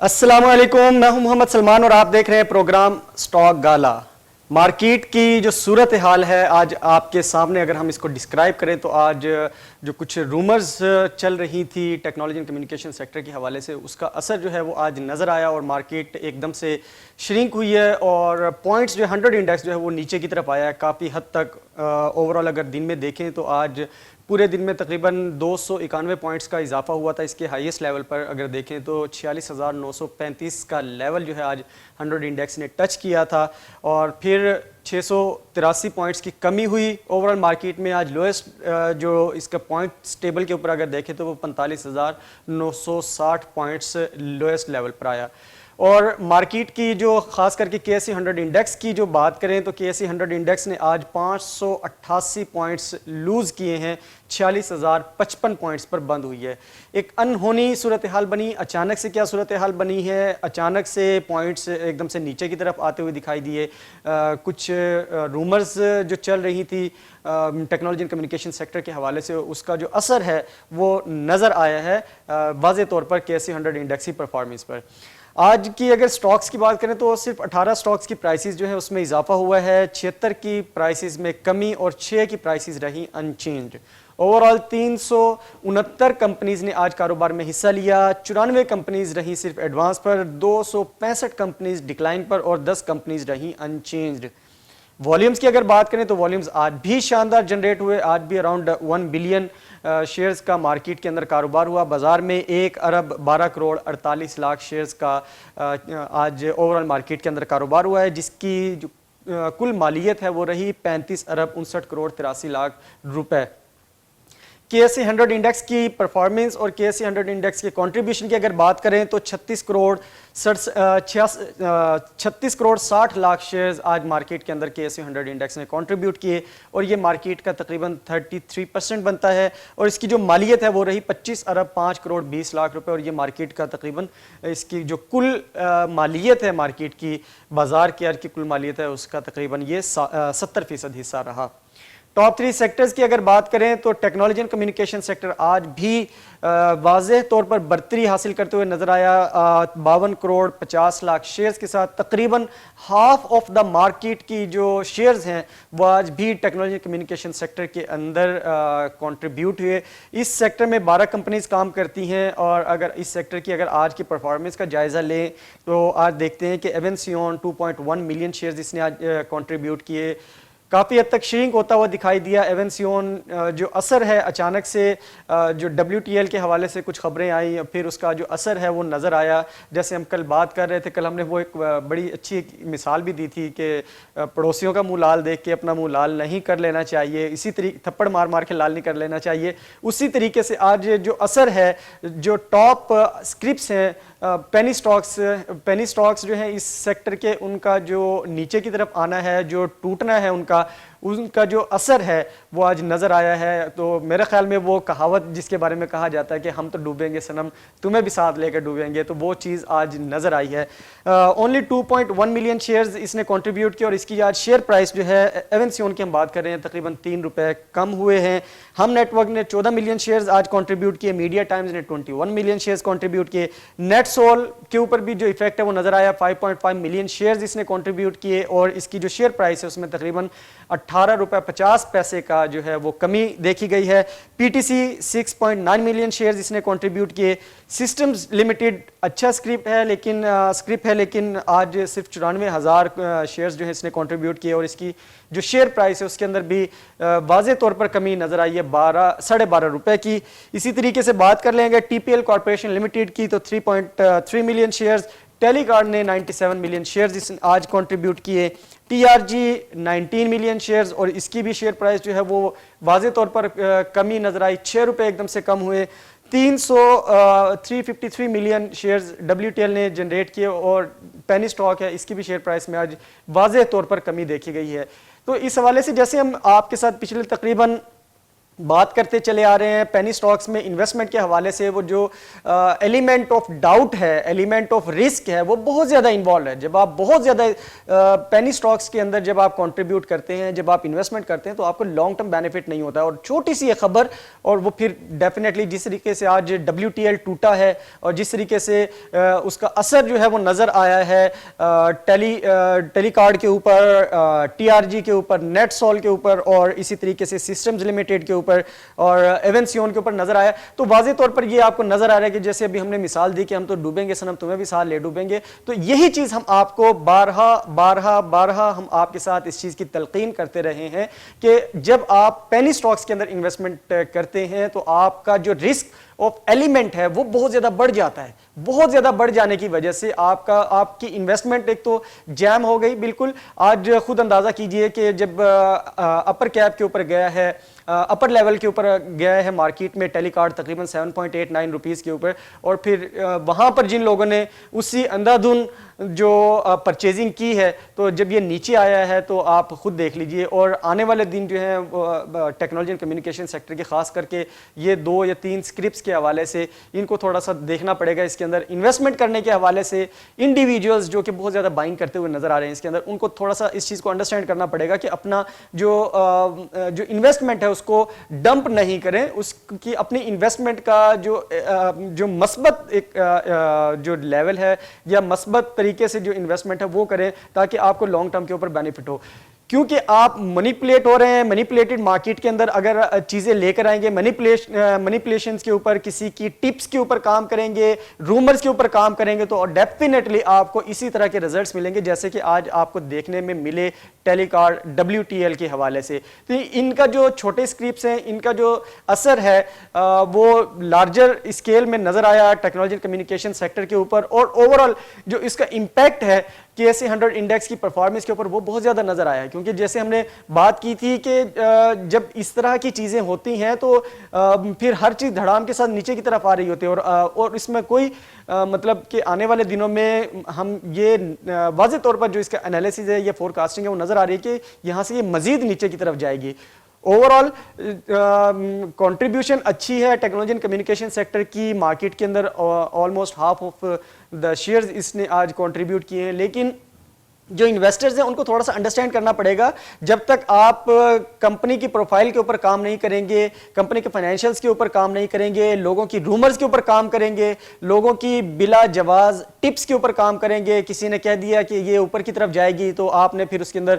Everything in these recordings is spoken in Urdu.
السلام علیکم، میں ہوں محمد سلمان اور آپ دیکھ رہے ہیں پروگرام سٹاک گالا۔ مارکیٹ کی جو صورتحال ہے آج آپ کے سامنے اگر ہم اس کو ڈسکرائب کریں تو آج جو کچھ رومرز چل رہی تھی ٹیکنالوجی اینڈ کمیونیکیشن سیکٹر کے حوالے سے، اس کا اثر جو ہے وہ آج نظر آیا اور مارکیٹ ایک دم سے شرنک ہوئی ہے اور پوائنٹس جو 100 انڈیکس جو ہے وہ نیچے کی طرف آیا ہے کافی حد تک۔ اوورال اگر دن میں دیکھیں تو آج پورے دن میں تقریباً 291 پوائنٹس کا اضافہ ہوا تھا۔ اس کے ہائیسٹ لیول پر اگر دیکھیں تو 46,935 کا لیول جو ہے آج 100 انڈیکس نے ٹچ کیا تھا اور پھر 683 پوائنٹس کی کمی ہوئی۔ اوورال مارکیٹ میں آج لوئسٹ جو اس کا پوائنٹس ٹیبل کے اوپر اگر دیکھیں تو وہ 45,960 پوائنٹس لوئسٹ لیول پر آیا۔ اور مارکیٹ کی جو خاص کر کے KSE 100 انڈیکس کی جو بات کریں تو KSE 100 انڈیکس نے آج 588 پوائنٹس لوز کیے ہیں، 46,055 پوائنٹس پر بند ہوئی ہے۔ ایک انہونی صورتحال بنی۔ اچانک سے کیا صورتحال بنی ہے؟ اچانک سے پوائنٹس ایک دم سے نیچے کی طرف آتے ہوئے دکھائی دیے۔ کچھ رومرز جو چل رہی تھی ٹیکنالوجی اینڈ کمیونیکیشن سیکٹر کے حوالے سے، اس کا جو اثر ہے وہ نظر آیا ہے واضح طور پر KSE 100 انڈیکس کی پرفارمنس پر۔ آج کی اگر سٹاکس کی بات کریں تو صرف 18 سٹاکس کی پرائسز جو ہے اس میں اضافہ ہوا ہے، 76 کی پرائسز میں کمی اور 6 کی پرائسز رہی ان چینجڈ۔ اوورال 369 کمپنیز نے آج کاروبار میں حصہ لیا، 94 کمپنیز رہیں صرف ایڈوانس پر، 265 کمپنیز ڈکلائن پر اور 10 کمپنیز رہیں ان چینجڈ۔ والیومز کی اگر بات کریں تو والیومز آج بھی شاندار جنریٹ ہوئے، آج بھی اراؤنڈ 1 بلین شیئرز کا مارکیٹ کے اندر کاروبار ہوا۔ بازار میں 1 ارب 12 کروڑ 48 لاکھ شیئرز کا آج اوورال مارکیٹ کے اندر کاروبار ہوا ہے، جس کی جو کل مالیت ہے وہ رہی 35 ارب 59 کروڑ 83 لاکھ روپے۔ KSE 100 انڈیکس کی پرفارمنس اور KSE 100 انڈیکس کے کنٹریبیوشن کی اگر بات کریں تو 36 کروڑ 60 لاکھ شیئرز آج مارکیٹ کے اندر KSE 100 انڈیکس نے کنٹریبیوٹ کیے اور یہ مارکیٹ کا تقریباً 33% بنتا ہے اور اس کی جو مالیت ہے وہ رہی 25 ارب 5 کروڑ 20 لاکھ روپے اور یہ مارکیٹ کا تقریباً اس کی جو کل مالیت ہے مارکیٹ کی، بازار کی کی کل مالیت ہے اس کا تقریباً یہ 70% حصہ رہا۔ ٹاپ 3 سیکٹرز کی اگر بات کریں تو ٹیکنالوجی اینڈ کمیونیکیشن سیکٹر آج بھی واضح طور پر برتری حاصل کرتے ہوئے نظر آیا، 52 کروڑ 50 لاکھ شیئرز کے ساتھ تقریباً ہاف آف دا مارکیٹ کی جو شیئرز ہیں وہ آج بھی ٹیکنالوجی اینڈ کمیونیکیشن سیکٹر کے اندر کنٹریبیوٹ ہوئے۔ اس سیکٹر میں 12 کمپنیز کام کرتی ہیں اور اگر اس سیکٹر کی اگر آج کی پرفارمنس کا جائزہ لیں تو آج دیکھتے ہیں کہ ایونسیون 2.1 ملین شیئرز اس نے آج کنٹریبیوٹ کیے، کافی حد تک شرنک ہوتا ہوا دکھائی دیا۔ ایونسیون جو اثر ہے اچانک سے جو WTL کے حوالے سے کچھ خبریں آئیں، پھر اس کا جو اثر ہے وہ نظر آیا۔ جیسے ہم کل بات کر رہے تھے، کل ہم نے وہ ایک بڑی اچھی مثال بھی دی تھی کہ پڑوسیوں کا منہ لال دیکھ کے اپنا منہ لال نہیں کر لینا چاہیے، اسی طریقے تھپڑ مار مار کے لال نہیں کر لینا چاہیے۔ اسی طریقے سے آج جو اثر ہے، جو ٹاپ اسکرپس ہیں، پینی سٹاکس جو ہیں اس سیکٹر کے، ان کا جو نیچے کی طرف آنا ہے، جو ٹوٹنا ہے ان کا جو اثر ہے وہ آج نظر آیا ہے۔ تو میرے خیال میں وہ کہاوت جس کے بارے میں کہا جاتا ہے کہ ہم تو ڈوبیں گے صنم، تمہیں بھی ساتھ لے کر ڈوبیں گے، تو وہ چیز آج نظر آئی ہے۔ اونلی 2.1 ملین شیئرز اس نے کنٹریبیوٹ کیا اور اس کی آج شیئر پرائس جو ہے ایونسیون کی ہم بات کر رہے ہیں تقریباً 3 روپے کم ہوئے ہیں۔ ہم نیٹ ورک نے 14 ملین شیئرز آج کنٹریبیوٹ کیے، میڈیا ٹائمز نے 21 ملین شیئرز کنٹریبیوٹ کیے۔ نیٹ سول کے اوپر بھی جو ایفیکٹ ہے وہ نظر آیا، 5.5 ملین شیئرز اس نے کنٹریبیوٹ کیے اور اس کی جو شیئر پرائس ہے اس میں تقریباً 18 روپے 50 پیسے کا جو ہے وہ کمی دیکھی گئی ہے۔ PTC 6.9 ملین شیئرز اس نے کنٹریبیوٹ کیے۔ سسٹمز لمیٹڈ اچھا اسکرپ ہے لیکن آج صرف 94,000 شیئرز جو ہے اس نے کنٹریبیوٹ کیے اور اس کی جو شیئر پرائس ہے اس کے اندر بھی واضح طور پر کمی نظر آئی ہے 12.5 روپے کی۔ اسی طریقے سے بات کر لیں گے TPL کارپوریشن لمیٹڈ کی تو 3.3 ملین شیئرز، ٹیلی کارڈ نے 97 ملین شیئرز آج کنٹریبیوٹ کیے۔ TRG 19 ملین شیئرز اور اس کی بھی شیئر پرائس جو ہے وہ واضح طور پر کمی نظر آئی، 6 روپے ایک دم سے کم ہوئے۔ 353 ملین شیئرز WTL نے جنریٹ کیے اور پینی سٹاک ہے اس کی بھی شیئر پرائس میں آج واضح طور پر کمی دیکھی گئی ہے۔ تو اس حوالے سے جیسے ہم آپ کے ساتھ پچھلے تقریباً بات کرتے چلے آ رہے ہیں پینی سٹاکس میں انویسٹمنٹ کے حوالے سے وہ جو ایلیمنٹ آف ڈاؤٹ ہے, ایلیمنٹ آف رسک ہے, وہ بہت زیادہ انوالو ہے. جب آپ بہت زیادہ پینی سٹاکس کے اندر جب آپ کنٹریبیوٹ کرتے ہیں, جب آپ انویسٹمنٹ کرتے ہیں, تو آپ کو لانگ ٹرم بینیفٹ نہیں ہوتا ہے. اور چھوٹی سی یہ خبر اور وہ پھر ڈیفینیٹلی جس طریقے سے آج WTL ٹوٹا ہے اور جس طریقے سے اس کا اثر جو ہے وہ نظر آیا ہے ٹیلی کارڈ کے اوپر, TRG کے اوپر, نیٹ سال کے اوپر اور اسی طریقے سے سسٹمز لمیٹڈ کے اوپر اور ایونسیون کے اوپر نظر آیا, تو واضح طور پر یہ آپ کو نظر آ رہا ہے کہ جیسے ابھی ہم نے مثال دی کہ ہم تو ڈوبیں گے صنم, تمہیں بھی ساتھ لے ڈوبیں گے. تو یہی چیز ہم آپ کو بارہا ہم آپ کے ساتھ اس چیز کی تلقین کرتے رہے ہیں کہ جب آپ پینی سٹاکس کے اندر انویسٹمنٹ کرتے ہیں تو آپ کا جو رسک آف ایلیمنٹ ہے وہ بہت زیادہ بڑھ جاتا ہے. بہت زیادہ بڑھ جانے کی وجہ سے آپ کی انویسٹمنٹ ایک تو جیم ہو گئی بالکل. آج خود اندازہ کیجئے کہ جب اپر کیپ کے اوپر گیا ہے, اپر لیول کے اوپر گیا ہے مارکیٹ میں ٹیلی کارڈ تقریباً 7.89 روپیز کے اوپر, اور پھر وہاں پر جن لوگوں نے اسی اندھادھن جو پرچیزنگ کی ہے, تو جب یہ نیچے آیا ہے تو آپ خود دیکھ لیجئے. اور آنے والے دن جو ہیں ٹیکنالوجی اینڈ کمیونیکیشن سیکٹر کے خاص کر کے یہ 2 یا 3 اسکرپٹس کے حوالے سے ان کو تھوڑا سا دیکھنا پڑے گا. اس کے اندر انویسٹمنٹ کرنے کے حوالے سے انڈیویجولز جو کہ بہت زیادہ بائنگ کرتے ہوئے نظر آ رہے ہیں اس کے اندر, ان کو تھوڑا سا اس چیز کو انڈرسٹینڈ کرنا پڑے گا کہ اپنا جو انویسٹمنٹ ہے اس کو ڈمپ نہیں کریں, اس کی اپنی انویسٹمنٹ کا جو مثبت ایک جو لیول ہے یا مثبت طریقے سے جو انویسٹمنٹ ہے وہ کریں تاکہ آپ کو لانگ ٹرم کے اوپر بینیفٹ ہو. کیونکہ آپ منیپولیٹ ہو رہے ہیں, منیپولیٹڈ مارکیٹ کے اندر اگر چیزیں لے کر آئیں گے, منیپولیشنز کے اوپر, کسی کی ٹپس کے اوپر کام کریں گے, رومرز کے اوپر کام کریں گے, تو ڈیفینیٹلی آپ کو اسی طرح کے ریزلٹس ملیں گے جیسے کہ آج آپ کو دیکھنے میں ملے ٹیلی کارڈ WTL کے حوالے سے. تو ان کا جو چھوٹے اسکرپٹس ہیں, ان کا جو اثر ہے وہ لارجر اسکیل میں نظر آیا ٹیکنالوجی کمیونیکیشن سیکٹر کے اوپر, اور اوورال جو اس کا امپیکٹ ہے KSE 100 انڈیکس کی پرفارمنس کے اوپر وہ بہت زیادہ نظر آیا ہے. کیونکہ جیسے ہم نے بات کی تھی کہ جب اس طرح کی چیزیں ہوتی ہیں تو پھر ہر چیز دھڑام کے ساتھ نیچے کی طرف آ رہی ہوتی ہے, اور اس میں کوئی مطلب کہ آنے والے دنوں میں ہم یہ واضح طور پر جو اس کا انالیسز ہے یا فور کاسٹنگ ہے وہ نظر آ رہی ہے کہ یہاں سے یہ مزید نیچے کی طرف جائے گی. اوورال کنٹریبیوشن اچھی ہے ٹیکنالوجی اینڈ کمیونیکیشن سیکٹر کی مارکیٹ کے اندر, almost half of the shares اس نے آج کنٹریبیوٹ کیے ہیں. لیکن جو انویسٹرز ہیں ان کو تھوڑا سا انڈرسٹینڈ کرنا پڑے گا, جب تک آپ کمپنی کی پروفائل کے اوپر کام نہیں کریں گے, کمپنی کے فائنینشلز کے اوپر کام نہیں کریں گے, لوگوں کی رومرز کے اوپر کام کریں گے, لوگوں کی بلا جواز ٹپس کے اوپر کام کریں گے, کسی نے کہہ دیا کہ یہ اوپر کی طرف جائے گی تو آپ نے پھر اس کے اندر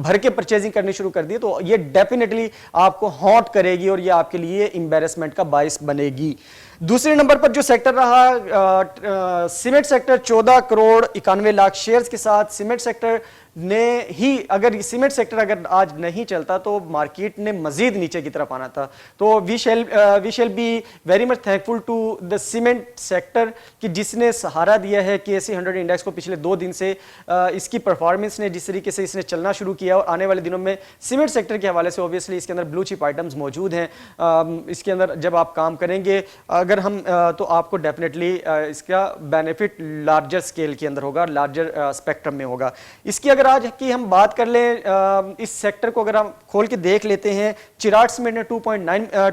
بھر کے پرچیزنگ کرنی شروع کر دی, تو یہ ڈیفینیٹلی آپ کو ہانٹ کرے گی اور یہ آپ کے لیے امبیرسمنٹ کا باعث بنے گی. دوسرے نمبر پر جو سیکٹر رہا cement sector, 14 crore 91 lakh shares کے ساتھ سیمنٹ سیکٹر نے ہی, اگر سیمنٹ سیکٹر اگر آج نہیں چلتا تو مارکیٹ نے مزید نیچے کی طرف آنا تھا. تو we shall be very much thankful to the cement sector کہ جس نے سہارا دیا ہے KSE 100 انڈیکس کو پچھلے 2 دن سے. اس کی پرفارمنس نے جس طریقے سے اس نے چلنا شروع کیا, اور آنے والے دنوں میں سیمنٹ سیکٹر کے حوالے سے اوبیسلی اس کے اندر بلو چپ آئٹمز موجود ہیں. اس کے اندر جب آپ کام کریں گے اگر ہم تو آپ کو ڈیفینیٹلی اس کا بینیفٹ لارجر اسکیل کے اندر ہوگا, لارجر اسپیکٹرم میں ہوگا. اس کی اگر آج کی ہم بات کر لیں اس سیکٹر کو اگر ہم کھول کے دیکھ لیتے ہیں, چراغ سیمنٹ نے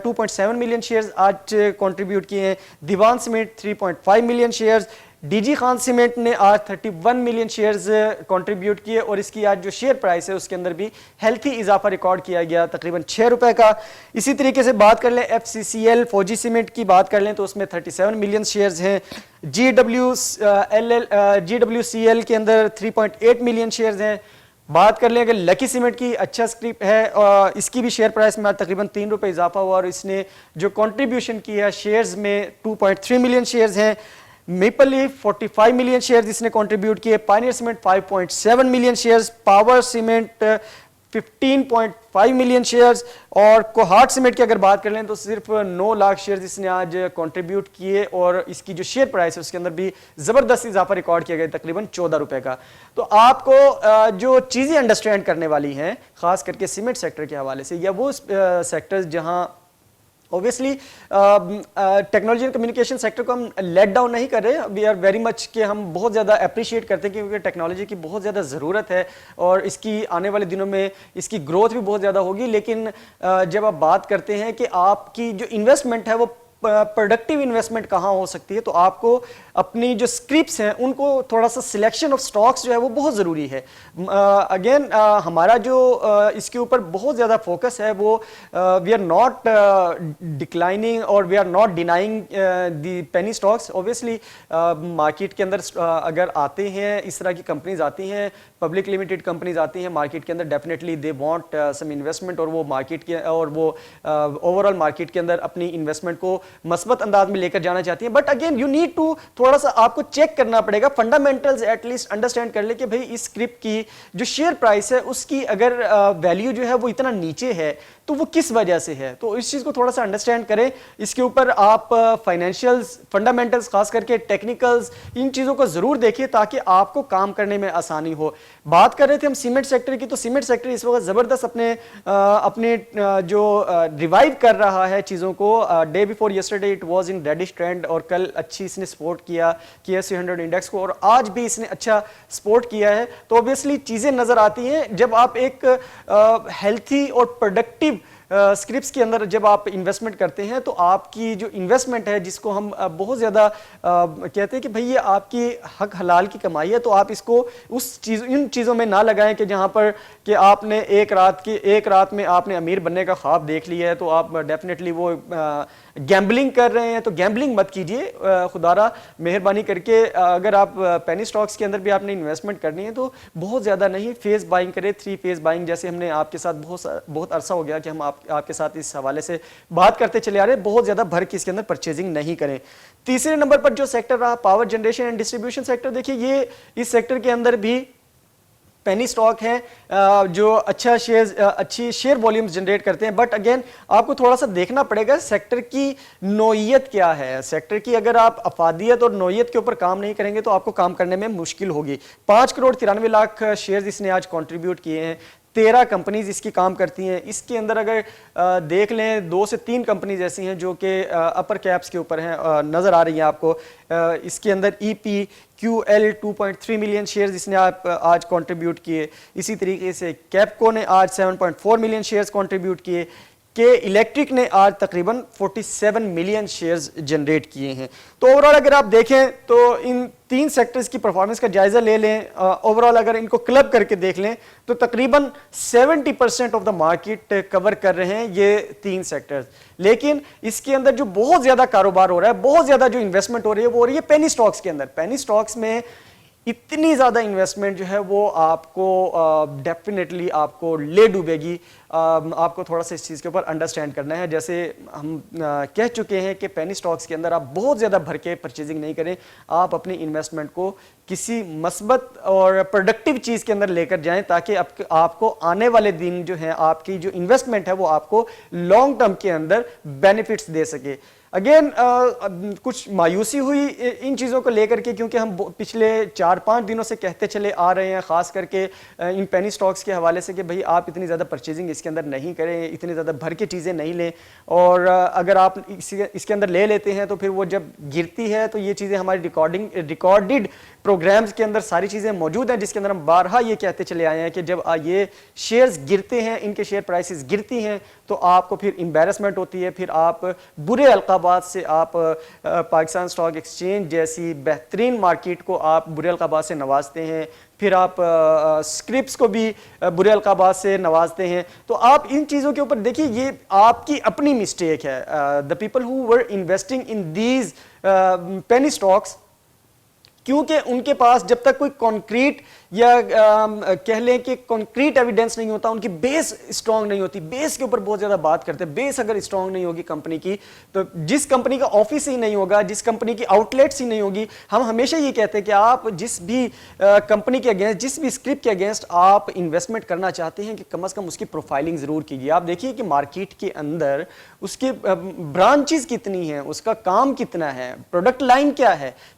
2.7 ملین شیئرز آج کنٹریبیوٹ کیے ہیں, دیوان cement 3.5 million shares, DG Khan cement نے آج 31 ملین شیئرز کنٹریبیوٹ کیے, اور اس کی آج جو شیئر پرائس ہے اس کے اندر بھی ہیلتھی اضافہ ریکارڈ کیا گیا تقریباً 6 روپے کا. اسی طریقے سے بات کر لیں FCCL فوجی سیمنٹ کی بات کر لیں تو اس میں 37 ملین شیئرز ہیں. GWCL کے اندر 3.8 ملین شیئرز ہیں. بات کر لیں اگر لکی سیمنٹ کی, اچھا اسکرپ ہے, اس کی بھی شیئر پرائس میں تقریباً 3 روپے اضافہ ہوا, اور اس نے جو کنٹریبیوشن کیا شیئرز میں 2.3 ملین شیئرز ہیں. میپل لیف 45 ملین شیئرز اس نے کنٹریبیوٹ کیے, pioneer cement 5.7 million shares, power cement 15.5 million shares, اور کوہاٹ سیمنٹ کی اگر بات کر لیں تو صرف 9 لاکھ شیئرز اس نے آج کنٹریبیوٹ کیے, اور اس کی جو شیئر پرائس ہے اس کے اندر بھی زبردست اضافہ ریکارڈ کیا گیا تقریباً 14 روپے کا. تو آپ کو جو چیزیں انڈرسٹینڈ کرنے والی ہیں خاص کر کے سیمنٹ سیکٹر کے حوالے سے, یا وہ سیکٹرز جہاں obviously technology and communication sector کو ہم لیٹ ڈاؤن نہیں کر رہے, وی آر ویری مچ کہ ہم بہت زیادہ اپریشیٹ کرتے ہیں کیونکہ ٹیکنالوجی کی بہت زیادہ ضرورت ہے اور اس کی آنے والے دنوں میں اس کی گروتھ بھی بہت زیادہ ہوگی. لیکن جب آپ بات کرتے ہیں کہ آپ کی جو انویسٹمنٹ ہے وہ پروڈکٹیو انویسٹمنٹ کہاں ہو سکتی ہے, تو آپ کو اپنی جو اسکرپس ہیں ان کو تھوڑا سا سلیکشن آف سٹاکس جو ہے وہ بہت ضروری ہے. اگین ہمارا جو اس کے اوپر بہت زیادہ فوکس ہے وہ وی آر ناٹ ڈکلائننگ اور we are not denying the penny stocks. Obviously market کے اندر اگر آتے ہیں اس طرح کی کمپنیز آتی ہیں, پبلک لمیٹڈ کمپنیز آتی ہیں مارکیٹ کے اندر, definitely they want some investment اور وہ مارکیٹ کے اور وہ اوور آل مارکیٹ کے اندر اپنی انویسٹمنٹ کو مثبت انداز میں لے کر جانا چاہتی ہیں. But again you need to تھوڑا سا آپ کو چیک کرنا پڑے گا, فنڈامنٹلز ایٹ لیسٹ انڈرسٹینڈ کر لے کہ بھئی اس اسکرپٹ کی جو شیئر پرائس ہے اس کی اگر ویلیو جو ہے وہ اتنا نیچے ہے تو وہ کس وجہ سے ہے, تو اس چیز کو تھوڑا سا انڈرسٹینڈ کریں. اس کے اوپر آپ فائنینشیلز, فنڈامنٹلز, خاص کر کے ٹیکنیکلز, ان چیزوں کو ضرور دیکھیے تاکہ آپ کو کام کرنے میں آسانی ہو. بات کر رہے تھے ہم سیمنٹ سیکٹر کی, تو سیمنٹ سیکٹر اس وقت زبردست اپنے جو ریوائیو کر رہا ہے چیزوں کو. Day before yesterday it was in reddish trend اور کل اچھی اس نے سپورٹ کیا KSE 100 انڈیکس کو, اور آج بھی اس نے اچھا سپورٹ کیا ہے. تو اوبیسلی چیزیں نظر آتی ہیں جب آپ ایک ہیلتھی اور پروڈکٹیو اسکرپس کے اندر جب آپ انویسٹمنٹ کرتے ہیں تو آپ کی جو انویسٹمنٹ ہے جس کو ہم بہت زیادہ کہتے ہیں کہ بھئی یہ آپ کی حق حلال کی کمائی ہے, تو آپ اس کو ان چیزوں میں نہ لگائیں کہ جہاں پر کہ آپ نے ایک رات میں آپ نے امیر بننے کا خواب دیکھ لیا ہے تو آپ ڈیفینیٹلی وہ گیمبلنگ کر رہے ہیں. تو گیمبلنگ مت کیجیے, خدا را مہربانی کر کے. اگر آپ پینی سٹاکس کے اندر بھی آپ نے انویسٹمنٹ کرنی ہے تو بہت زیادہ نہیں, فیز بائنگ کرے, 3 فیز بائنگ جیسے ہم نے آپ کے ساتھ بہت عرصہ ہو گیا کہ ہم آپ کے ساتھ اس حوالے سے بات کرتے چلے آ رہے ہیں. بہت زیادہ بھر کے اس کے اندر پرچیزنگ نہیں کریں. تیسرے نمبر پر جو سیکٹر رہا power generation and distribution sector, دیکھیے یہ اس سیکٹر کے اندر بھی پینی سٹاک ہیں جو اچھی شیئر والیومز جنریٹ کرتے ہیں. بٹ اگین آپ کو تھوڑا سا دیکھنا پڑے گا سیکٹر کی نوعیت کیا ہے. سیکٹر کی اگر آپ افادیت اور نوعیت کے اوپر کام نہیں کریں گے تو آپ کو کام کرنے میں مشکل ہوگی. 5 کروڑ 93 لاکھ شیئرز اس نے آج کنٹریبیوٹ کیے ہیں. 13 کمپنیز اس کی کام کرتی ہیں. اس کے اندر اگر دیکھ لیں 2 سے 3 کمپنیز ایسی ہیں جو کہ اپر کیپس کے اوپر ہیں, نظر آ رہی ہیں آپ کو. اس کے اندر EPQL 2.3 ملین شیئرز اس نے آج کنٹریبیوٹ کیے. اسی طریقے سے کیپکو نے آج 7.4 ملین شیئرز کنٹریبیوٹ کیے. کہ الیکٹرک نے آج تقریباً 47 ملین شیئرز جنریٹ کیے ہیں. تو اوورال اگر آپ دیکھیں تو ان 3 سیکٹرز کی پرفارمنس کا جائزہ لے لیں, اوورال اگر ان کو کلب کر کے دیکھ لیں تو تقریباً 70% آف دا مارکیٹ کور کر رہے ہیں یہ 3 سیکٹرز. لیکن اس کے اندر جو بہت زیادہ کاروبار ہو رہا ہے, بہت زیادہ جو انویسٹمنٹ ہو رہی ہے وہ ہو رہی ہے پینی سٹاکس کے اندر. پینی سٹاکس میں اتنی زیادہ انویسٹمنٹ جو ہے وہ آپ کو ڈیفینیٹلی آپ کو لے ڈوبے گی. آپ کو تھوڑا سا اس چیز کے اوپر انڈرسٹینڈ کرنا ہے. جیسے ہم کہہ چکے ہیں کہ پینی سٹاکس کے اندر آپ بہت زیادہ بھر کے پرچیزنگ نہیں کریں, آپ اپنی انویسٹمنٹ کو کسی مثبت اور پروڈکٹیو چیز کے اندر لے کر جائیں تاکہ آپ کو آنے والے دن جو ہیں آپ کی جو انویسٹمنٹ ہے وہ آپ کو لانگ ٹرم کے اندر بینیفٹس دے سکے. اگین کچھ مایوسی ہوئی ان چیزوں کو لے کر کے کیونکہ ہم پچھلے 4-5 دنوں سے کہتے چلے آ رہے ہیں خاص کر کے ان پینی سٹاکس کے حوالے سے کہ بھئی آپ اتنی زیادہ پرچیزنگ اس کے اندر نہیں کریں, اتنی زیادہ بھر کے چیزیں نہیں لیں, اور اگر آپ اس کے اندر لے لیتے ہیں تو پھر وہ جب گرتی ہے تو یہ چیزیں ہماری ریکارڈڈ پروگرامز کے اندر ساری چیزیں موجود ہیں جس کے اندر ہم بارہا یہ کہتے چلے آئے ہیں کہ جب یہ شیئرز گرتے ہیں, ان کے شیئر پرائسز گرتی ہیں تو آپ کو پھر امبیرسمنٹ ہوتی ہے, پھر آپ برے القابات سے آپ پاکستان سٹاک ایکسچینج جیسی بہترین مارکیٹ کو آپ برے القابات سے نوازتے ہیں, پھر آپ اسکرپس کو بھی برے القابات سے نوازتے ہیں. تو آپ ان چیزوں کے اوپر دیکھیے یہ آپ کی اپنی مسٹیک ہے. The people who were investing in these penny stocks, کیونکہ ان کے پاس جب تک کوئی کانکریٹ یا کہہ لیں کہ کانکریٹ ایویڈنس نہیں ہوتا, ان کی بیس اسٹرانگ نہیں ہوتی. بیس کے اوپر بہت زیادہ بات کرتے ہیں. بیس اگر اسٹرانگ نہیں ہوگی کمپنی کی تو جس کمپنی کا آفس ہی نہیں ہوگا, جس کمپنی کی آؤٹ لیٹس ہی نہیں ہوگی, ہم ہمیشہ یہ کہتے ہیں کہ آپ جس بھی کمپنی کے اگینسٹ, جس بھی اسکرپٹ کے اگینسٹ آپ انویسٹمنٹ کرنا چاہتے ہیں کہ کم از کم اس کی پروفائلنگ ضرور کیجیے. آپ دیکھیے کہ مارکیٹ کے اندر اس کے برانچز کتنی ہیں, اس کا کام کتنا ہے, پروڈکٹ لائن کیا ہے,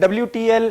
WTL